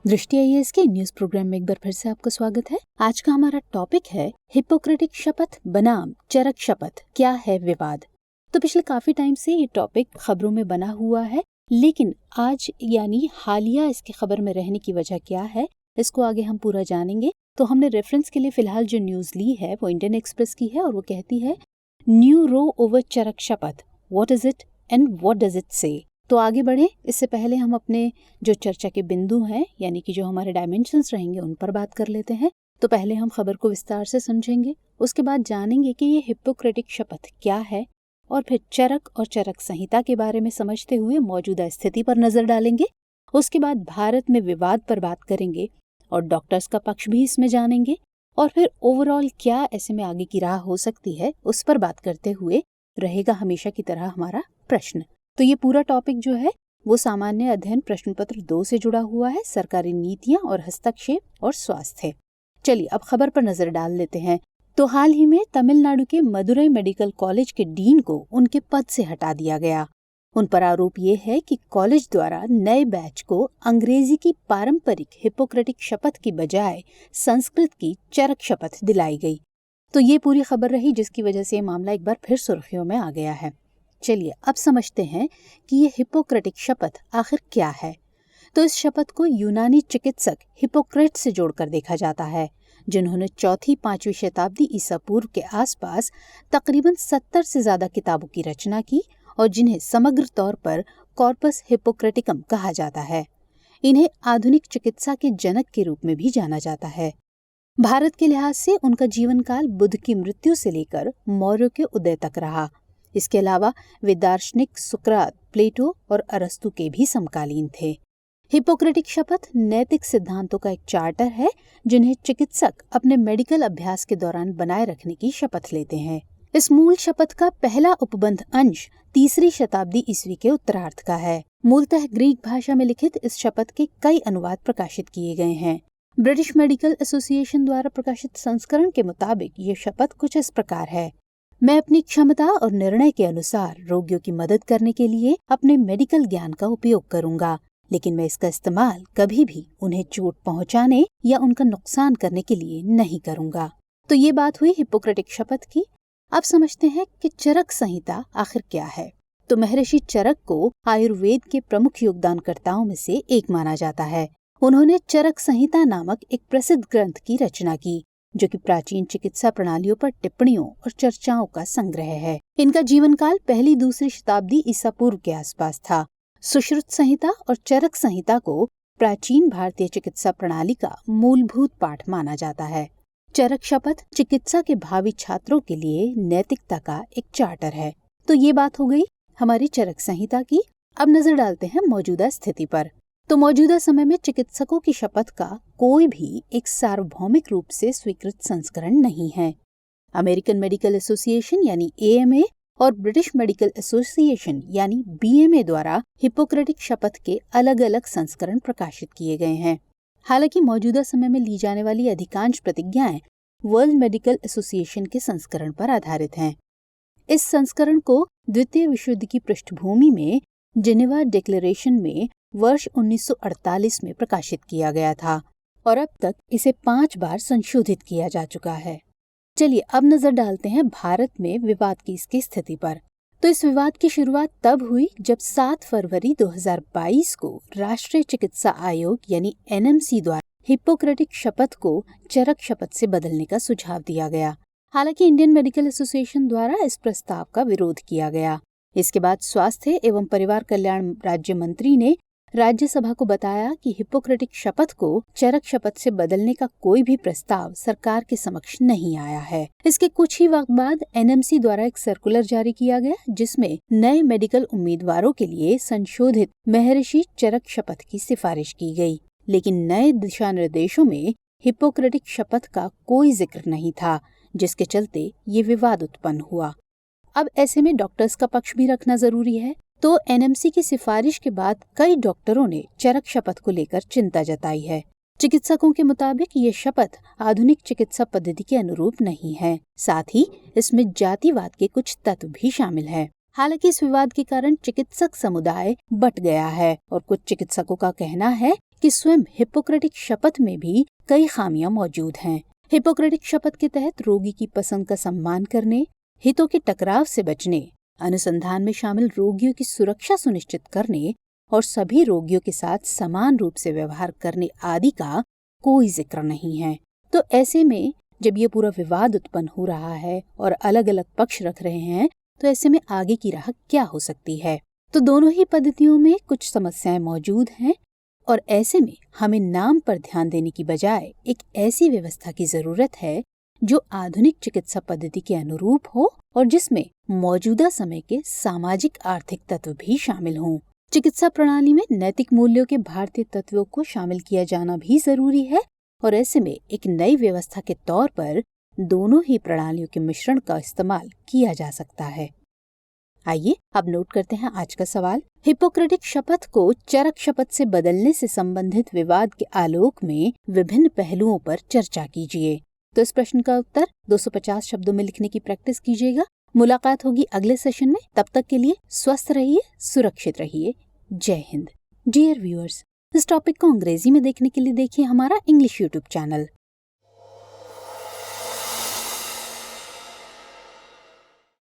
दृष्टि आईएएस के news programme में एक बार फिर से आपका स्वागत है। आज का हमारा टॉपिक है हिपोक्रेटिक शपथ बनाम चरक शपथ, क्या है विवाद। तो पिछले काफी टाइम से ये टॉपिक खबरों में बना हुआ है, लेकिन आज यानी हालिया इसकी खबर में रहने की वजह क्या है, इसको आगे हम पूरा जानेंगे। तो हमने रेफरेंस के लिए फिलहाल जो न्यूज ली है वो इंडियन एक्सप्रेस की है और वो कहती है न्यू रो ओवर चरक शपथ, what is it and what does it से। तो आगे बढ़े इससे पहले हम अपने जो चर्चा के बिंदु हैं यानी कि जो हमारे डायमेंशंस रहेंगे उन पर बात कर लेते हैं। तो पहले हम खबर को विस्तार से समझेंगे, उसके बाद जानेंगे कि ये हिपोक्रेटिक शपथ क्या है और फिर चरक और चरक संहिता के बारे में समझते हुए मौजूदा स्थिति पर नजर डालेंगे। उसके बाद भारत में विवाद पर बात करेंगे और डॉक्टर्स का पक्ष भी इसमें जानेंगे और फिर ओवरऑल क्या ऐसे में आगे की राह हो सकती है उस पर बात करते हुए रहेगा हमेशा की तरह हमारा प्रश्न। तो ये पूरा टॉपिक जो है वो सामान्य अध्ययन प्रश्न पत्र 2 से जुड़ा हुआ है, सरकारी नीतियां और हस्तक्षेप और स्वास्थ्य। चलिए अब खबर पर नजर डाल लेते हैं। तो हाल ही में तमिलनाडु के मदुरई मेडिकल कॉलेज के डीन को उनके पद से हटा दिया गया। उन पर आरोप ये है कि कॉलेज द्वारा नए बैच को अंग्रेजी की पारंपरिक हिपोक्रेटिक शपथ की बजाय संस्कृत की चरक शपथ दिलाई गई। तो ये पूरी खबर रही जिसकी वजह से ये मामला एक बार फिर सुर्खियों में आ गया है। चलिए अब समझते हैं कि ये हिपोक्रेटिक शपथ आखिर क्या है। तो इस शपथ को यूनानी चिकित्सक हिपोक्रेट से जोड़कर देखा जाता है, जिन्होंने 4वीं-5वीं शताब्दी ईसा पूर्व के आसपास तकरीबन 70 से ज्यादा किताबों की रचना की और जिन्हें समग्र तौर पर कॉर्पस हिपोक्रेटिकम कहा जाता है। इन्हें आधुनिक चिकित्सा के जनक के रूप में भी जाना जाता है। भारत के लिहाज से उनका जीवन काल बुद्ध की मृत्यु से लेकर मौर्य के उदय तक रहा। इसके अलावा वे दार्शनिक सुकरात, प्लेटो और अरस्तु के भी समकालीन थे। हिपोक्रेटिक शपथ नैतिक सिद्धांतों का एक चार्टर है जिन्हें चिकित्सक अपने मेडिकल अभ्यास के दौरान बनाए रखने की शपथ लेते हैं। इस मूल शपथ का पहला उपबंध अंश 3री शताब्दी ईस्वी के उत्तरार्ध का है। मूलतः ग्रीक भाषा में लिखित इस शपथ के कई अनुवाद प्रकाशित किए गए हैं। ब्रिटिश मेडिकल एसोसिएशन द्वारा प्रकाशित संस्करण के मुताबिक ये शपथ कुछ इस प्रकार है: मैं अपनी क्षमता और निर्णय के अनुसार रोगियों की मदद करने के लिए अपने मेडिकल ज्ञान का उपयोग करूंगा, लेकिन मैं इसका इस्तेमाल कभी भी उन्हें चोट पहुंचाने या उनका नुकसान करने के लिए नहीं करूंगा। तो ये बात हुई हिपोक्रेटिक शपथ की। अब समझते हैं कि चरक संहिता आखिर क्या है। तो महर्षि चरक को आयुर्वेद के प्रमुख योगदानकर्ताओं में से एक माना जाता है। उन्होंने चरक संहिता नामक एक प्रसिद्ध ग्रंथ की रचना की, जो कि प्राचीन चिकित्सा प्रणालियों पर टिप्पणियों और चर्चाओं का संग्रह है। इनका जीवन काल 1ली-2री शताब्दी ईसा पूर्व के आसपास था। सुश्रुत संहिता और चरक संहिता को प्राचीन भारतीय चिकित्सा प्रणाली का मूलभूत पाठ माना जाता है। चरक शपथ चिकित्सा के भावी छात्रों के लिए नैतिकता का एक चार्टर है। तो ये बात हो गई हमारी चरक संहिता की। अब नजर डालते हैं मौजूदा स्थिति पर। तो मौजूदा समय में चिकित्सकों की शपथ का कोई भी एक सार्वभौमिक रूप से स्वीकृत संस्करण नहीं है। अमेरिकन मेडिकल एसोसिएशन यानी AMA और ब्रिटिश मेडिकल एसोसिएशन यानी BMA द्वारा हिपोक्रेटिक शपथ के अलग अलग संस्करण प्रकाशित किए गए हैं। हालांकि मौजूदा समय में ली जाने वाली अधिकांश प्रतिज्ञाएं वर्ल्ड मेडिकल एसोसिएशन के संस्करण पर आधारित हैं। इस संस्करण को द्वितीय विश्व युद्ध की पृष्ठभूमि में जेनेवा डिक्लेरेशन में वर्ष 1948 में प्रकाशित किया गया था और अब तक इसे 5 बार संशोधित किया जा चुका है। चलिए अब नजर डालते हैं भारत में विवाद की इसकी स्थिति पर। तो इस विवाद की शुरुआत तब हुई जब 7 फरवरी 2022 को राष्ट्रीय चिकित्सा आयोग यानी NMC द्वारा हिपोक्रेटिक शपथ को चरक शपथ से बदलने का सुझाव दिया गया। हालांकि इंडियन मेडिकल एसोसिएशन द्वारा इस प्रस्ताव का विरोध किया गया। इसके बाद स्वास्थ्य एवं परिवार कल्याण राज्य मंत्री ने राज्यसभा को बताया कि हिपोक्रेटिक शपथ को चरक शपथ से बदलने का कोई भी प्रस्ताव सरकार के समक्ष नहीं आया है। इसके कुछ ही वक्त बाद NMC द्वारा एक सर्कुलर जारी किया गया जिसमें नए मेडिकल उम्मीदवारों के लिए संशोधित महर्षि चरक शपथ की सिफारिश की गई, लेकिन नए दिशा निर्देशों में हिपोक्रेटिक शपथ का कोई जिक्र नहीं था, जिसके चलते ये विवाद उत्पन्न हुआ। अब ऐसे में डॉक्टर्स का पक्ष भी रखना जरूरी है। तो NMC की सिफारिश के बाद कई डॉक्टरों ने चरक शपथ को लेकर चिंता जताई है। चिकित्सकों के मुताबिक ये शपथ आधुनिक चिकित्सा पद्धति के अनुरूप नहीं है, साथ ही इसमें जातिवाद के कुछ तत्व भी शामिल हैं। हालांकि इस विवाद के कारण चिकित्सक समुदाय बट गया है और कुछ चिकित्सकों का कहना है कि स्वयं हिप्पोक्रेटिक शपथ में भी कई खामियां मौजूद हैं। हिप्पोक्रेटिक शपथ के तहत रोगी की पसंद का सम्मान करने, हितों के टकराव से बचने, अनुसंधान में शामिल रोगियों की सुरक्षा सुनिश्चित करने और सभी रोगियों के साथ समान रूप से व्यवहार करने आदि का कोई जिक्र नहीं है। तो ऐसे में जब ये पूरा विवाद उत्पन्न हो रहा है और अलग अलग पक्ष रख रहे हैं, तो ऐसे में आगे की राह क्या हो सकती है? तो दोनों ही पद्धतियों में कुछ समस्याएं मौजूद हैं और ऐसे में हमें नाम पर ध्यान देने की बजाय एक ऐसी व्यवस्था की जरूरत है जो आधुनिक चिकित्सा पद्धति के अनुरूप हो और जिसमें मौजूदा समय के सामाजिक आर्थिक तत्व भी शामिल हों। चिकित्सा प्रणाली में नैतिक मूल्यों के भारतीय तत्वों को शामिल किया जाना भी जरूरी है और ऐसे में एक नई व्यवस्था के तौर पर दोनों ही प्रणालियों के मिश्रण का इस्तेमाल किया जा सकता है। आइए अब नोट करते हैं आज का सवाल। हिप्पोक्रेटिक शपथ को चरक शपथ से बदलने से संबंधित विवाद के आलोक में विभिन्न पहलुओं पर चर्चा कीजिए। तो इस प्रश्न का उत्तर 250 शब्दों में लिखने की प्रैक्टिस कीजिएगा। मुलाकात होगी अगले सेशन में। तब तक के लिए स्वस्थ रहिए, सुरक्षित रहिए। जय हिंद। डियर व्यूअर्स, इस टॉपिक को अंग्रेजी में देखने के लिए देखिए हमारा इंग्लिश यूट्यूब चैनल।